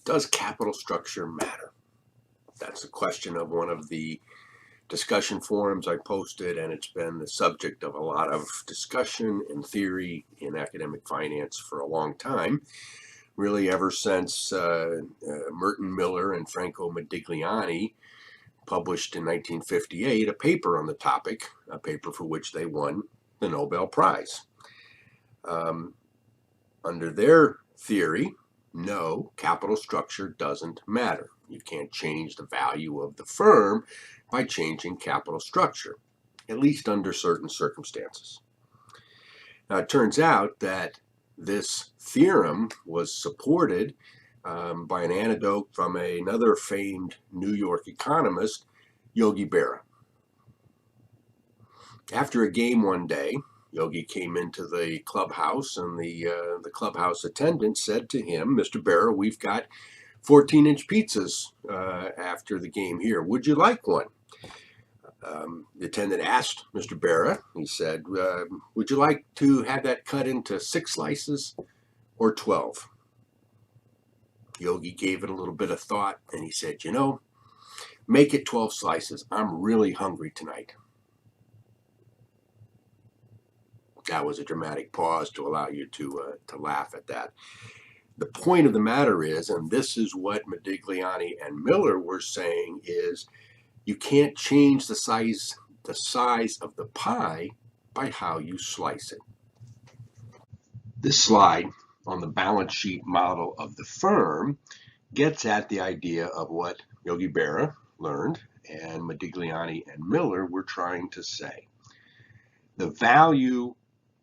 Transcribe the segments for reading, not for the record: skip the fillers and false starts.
Does capital structure matter? That's the question of one of the discussion forums I posted, and it's been the subject of a lot of discussion and theory in academic finance for a long time, really ever since Merton Miller and Franco Modigliani published in 1958 a paper on the topic, a paper for which they won the Nobel Prize. Under their theory, no, capital structure doesn't matter. You can't change the value of the firm by changing capital structure, at least under certain circumstances. Now, it turns out that this theorem was supported by an anecdote from another famed New York economist, Yogi Berra. After a game one day, Yogi came into the clubhouse, and the clubhouse attendant said to him, "Mr. Berra, we've got 14-inch pizzas after the game here. Would you like one?" The attendant asked Mr. Berra, he said, "Would you like to have that cut into 6 slices or 12? Yogi gave it a little bit of thought, and he said, make it 12 slices. I'm really hungry tonight." That was a dramatic pause to allow you to laugh at that. The point of the matter is, and this is what Modigliani and Miller were saying, is you can't change the size of the pie by how you slice it. This slide on the balance sheet model of the firm gets at the idea of what Yogi Berra learned and Modigliani and Miller were trying to say. The value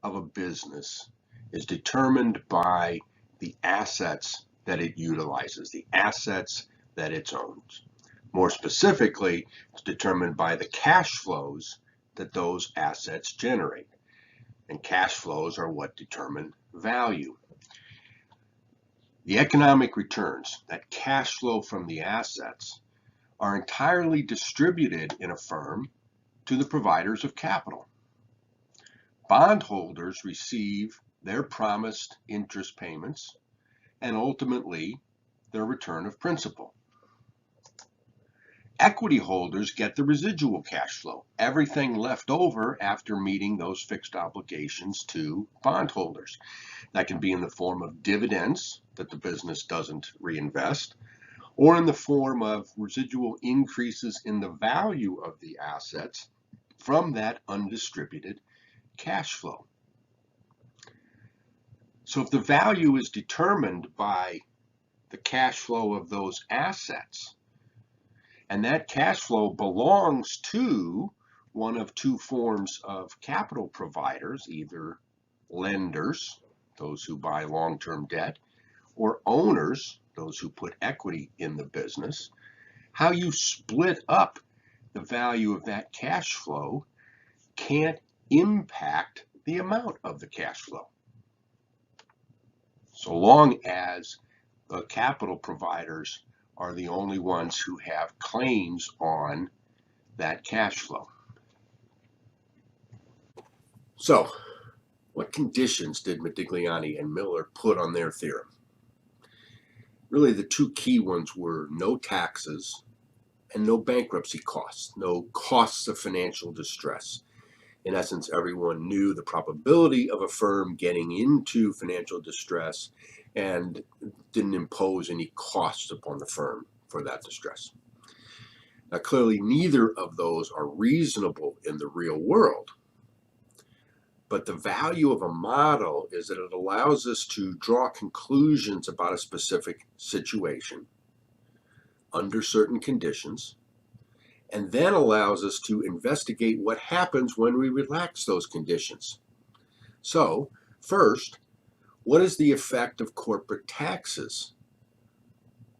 of a business is determined by the assets that it utilizes, the assets that it owns. More specifically, it's determined by the cash flows that those assets generate. And cash flows are what determine value. The economic returns, that cash flow from the assets, are entirely distributed in a firm to the providers of capital. Bondholders receive their promised interest payments and ultimately their return of principal. Equity holders get the residual cash flow, everything left over after meeting those fixed obligations to bondholders. That can be in the form of dividends that the business doesn't reinvest, or in the form of residual increases in the value of the assets from that undistributed cash flow. So if the value is determined by the cash flow of those assets, and that cash flow belongs to one of two forms of capital providers, either lenders, those who buy long-term debt, or owners, those who put equity in the business, how you split up the value of that cash flow can't impact the amount of the cash flow, so long as the capital providers are the only ones who have claims on that cash flow. So, what conditions did Modigliani and Miller put on their theorem? Really, the two key ones were no taxes and no bankruptcy costs, no costs of financial distress. In essence, everyone knew the probability of a firm getting into financial distress and didn't impose any costs upon the firm for that distress. Now, clearly, neither of those are reasonable in the real world. But the value of a model is that it allows us to draw conclusions about a specific situation under certain conditions, and then allows us to investigate what happens when we relax those conditions. So, first, what is the effect of corporate taxes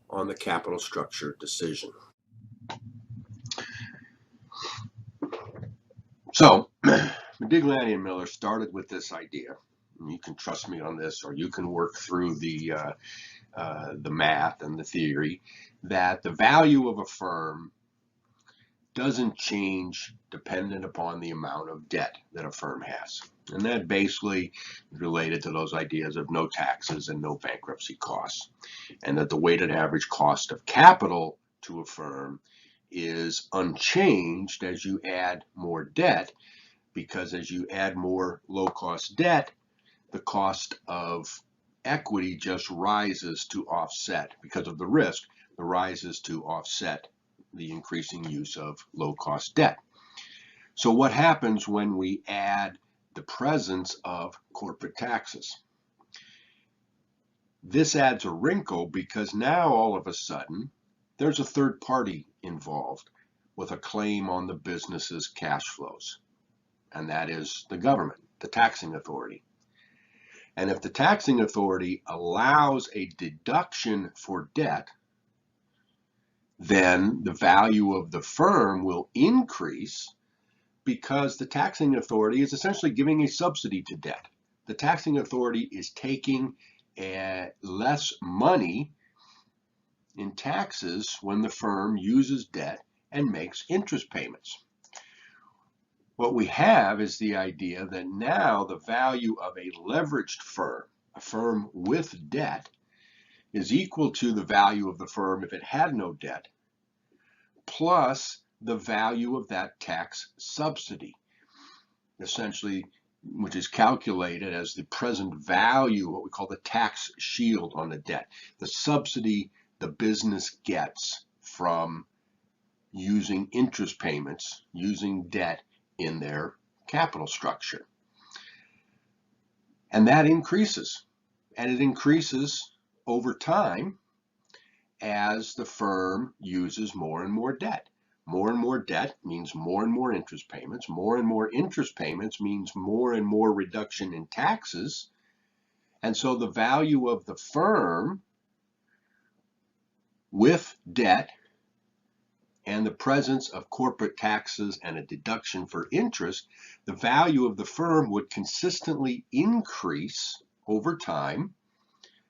on the capital structure decision? So, Modigliani and Miller started with this idea. You can trust me on this, or you can work through the math and the theory, that the value of a firm doesn't change dependent upon the amount of debt that a firm has. And that basically is related to those ideas of no taxes and no bankruptcy costs. And that the weighted average cost of capital to a firm is unchanged as you add more debt, because as you add more low-cost debt, the cost of equity just rises to offset, because of the risk, the rises to offset the increasing use of low-cost debt. So what happens when we add the presence of corporate taxes? This adds a wrinkle because now all of a sudden there's a third party involved with a claim on the business's cash flows, and that is the government, the taxing authority. And if the taxing authority allows a deduction for debt, then the value of the firm will increase, because the taxing authority is essentially giving a subsidy to debt. The taxing authority is taking less money in taxes when the firm uses debt and makes interest payments. What we have is the idea that now the value of a leveraged firm, a firm with debt, is equal to the value of the firm if it had no debt, plus the value of that tax subsidy, essentially, which is calculated as the present value, what we call the tax shield on the debt, the subsidy the business gets from using interest payments, using debt in their capital structure. And that increases, and it increases over time as the firm uses more and more debt. More and more debt means more and more interest payments. More and more interest payments means more and more reduction in taxes. And so the value of the firm with debt and the presence of corporate taxes and a deduction for interest, the value of the firm would consistently increase over time,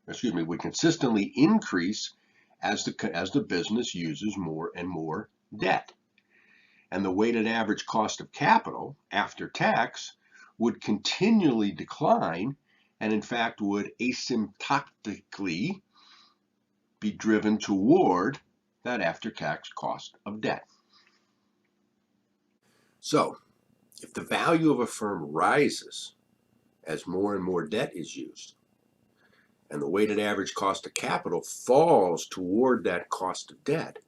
would consistently increase as the business uses more and more debt. And the weighted average cost of capital after tax would continually decline, and in fact would asymptotically be driven toward that after-tax cost of debt. So, if the value of a firm rises as more and more debt is used, and the weighted average cost of capital falls toward that cost of debt,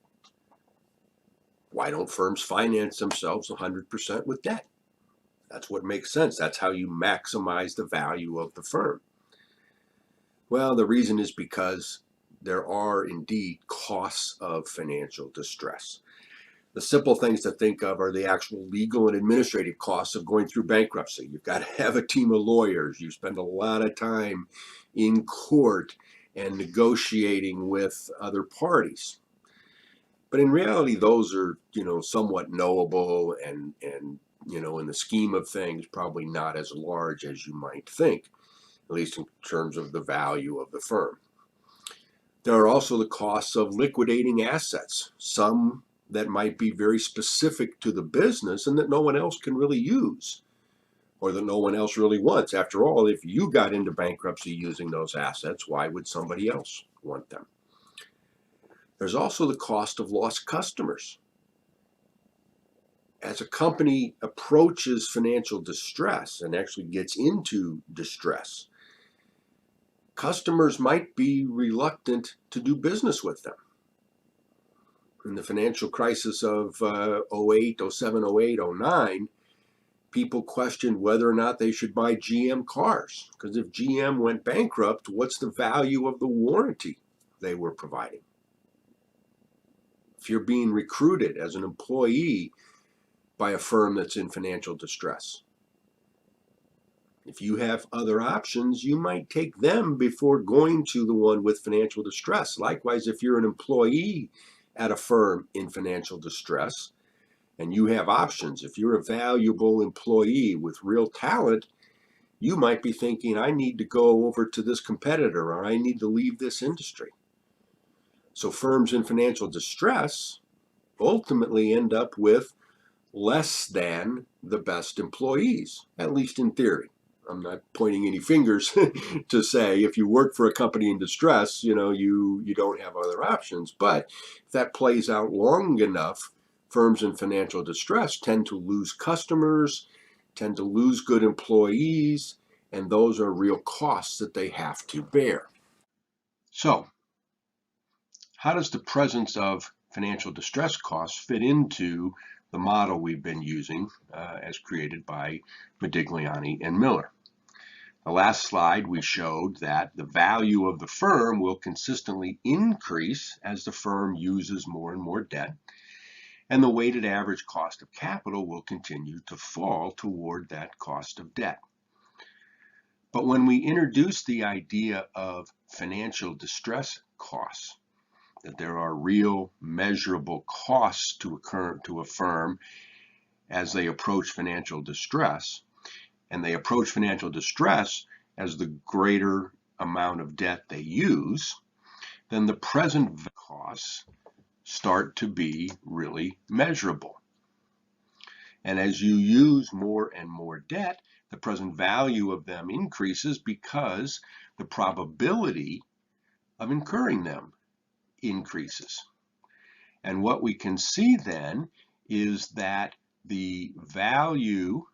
why don't firms finance themselves 100% with debt? That's what makes sense. That's how you maximize the value of the firm. Well, the reason is because there are indeed costs of financial distress. The simple things to think of are the actual legal and administrative costs of going through bankruptcy. You've got to have a team of lawyers. You spend a lot of time in court and negotiating with other parties. But in reality, those are, somewhat knowable and in the scheme of things, probably not as large as you might think, at least in terms of the value of the firm. There are also the costs of liquidating assets, some that might be very specific to the business and that no one else can really use, or that no one else really wants. After all, if you got into bankruptcy using those assets, why would somebody else want them? There's also the cost of lost customers. As a company approaches financial distress and actually gets into distress, customers might be reluctant to do business with them. In the financial crisis of 08, 07, 08, 09, people questioned whether or not they should buy GM cars, because if GM went bankrupt, what's the value of the warranty they were providing? If you're being recruited as an employee by a firm that's in financial distress, if you have other options, you might take them before going to the one with financial distress. Likewise, if you're an employee at a firm in financial distress and you have options, if you're a valuable employee with real talent, you might be thinking, I need to go over to this competitor, or I need to leave this industry. So firms in financial distress ultimately end up with less than the best employees, at least in theory. I'm not pointing any fingers to say if you work for a company in distress, you don't have other options. But if that plays out long enough, firms in financial distress tend to lose customers, tend to lose good employees, and those are real costs that they have to bear. So, how does the presence of financial distress costs fit into the model we've been using as created by Modigliani and Miller? The last slide we showed that the value of the firm will consistently increase as the firm uses more and more debt, and the weighted average cost of capital will continue to fall toward that cost of debt. But when we introduce the idea of financial distress costs, that there are real measurable costs to a firm as they approach financial distress, and they approach financial distress as the greater amount of debt they use, then the present costs start to be really measurable. And as you use more and more debt, the present value of them increases because the probability of incurring them increases. And what we can see then is that the value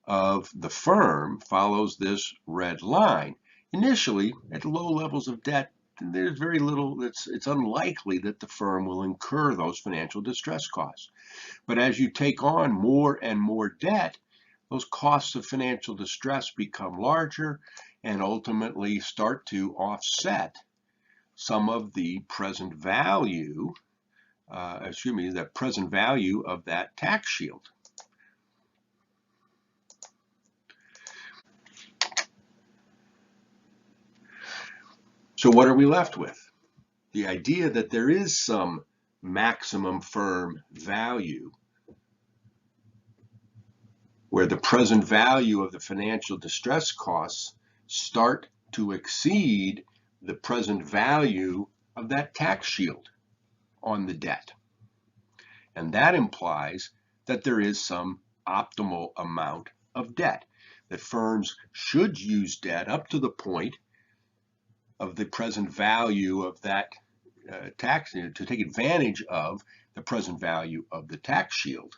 of the firm follows this red line. Initially, at low levels of debt, there's very little, it's unlikely that the firm will incur those financial distress costs. But as you take on more and more debt, those costs of financial distress become larger and ultimately start to offset some of the present value, the present value of that tax shield. So what are we left with? The idea that there is some maximum firm value where the present value of the financial distress costs start to exceed the present value of that tax shield on the debt. And that implies that there is some optimal amount of debt, that firms should use debt up to the point of the present value of that tax, to take advantage of the present value of the tax shield,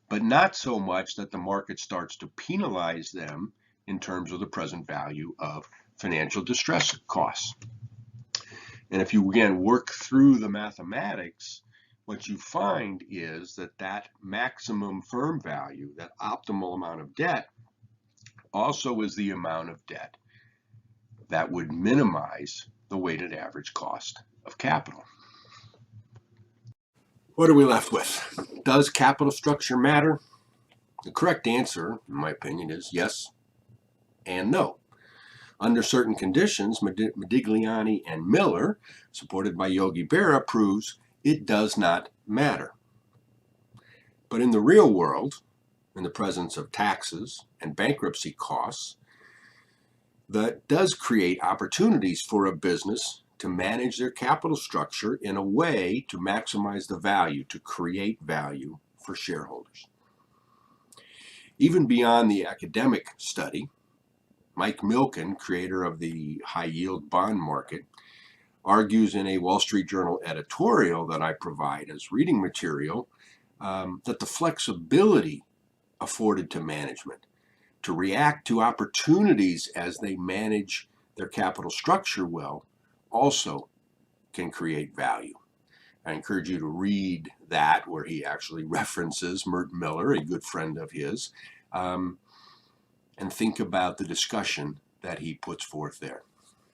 but not so much that the market starts to penalize them in terms of the present value of financial distress costs. And if you again work through the mathematics, what you find is that that maximum firm value, that optimal amount of debt, also is the amount of debt that would minimize the weighted average cost of capital. What are we left with? Does capital structure matter? The correct answer, in my opinion, is yes and no. Under certain conditions, Modigliani and Miller, supported by Yogi Berra, proves it does not matter. But in the real world, in the presence of taxes and bankruptcy costs, that does create opportunities for a business to manage their capital structure in a way to maximize the value, to create value for shareholders. Even beyond the academic study, Mike Milken, creator of the high-yield bond market, argues in a Wall Street Journal editorial that I provide as reading material that the flexibility afforded to management to react to opportunities as they manage their capital structure well also can create value. I encourage you to read that, where he actually references Mert Miller, a good friend of his, and think about the discussion that he puts forth there.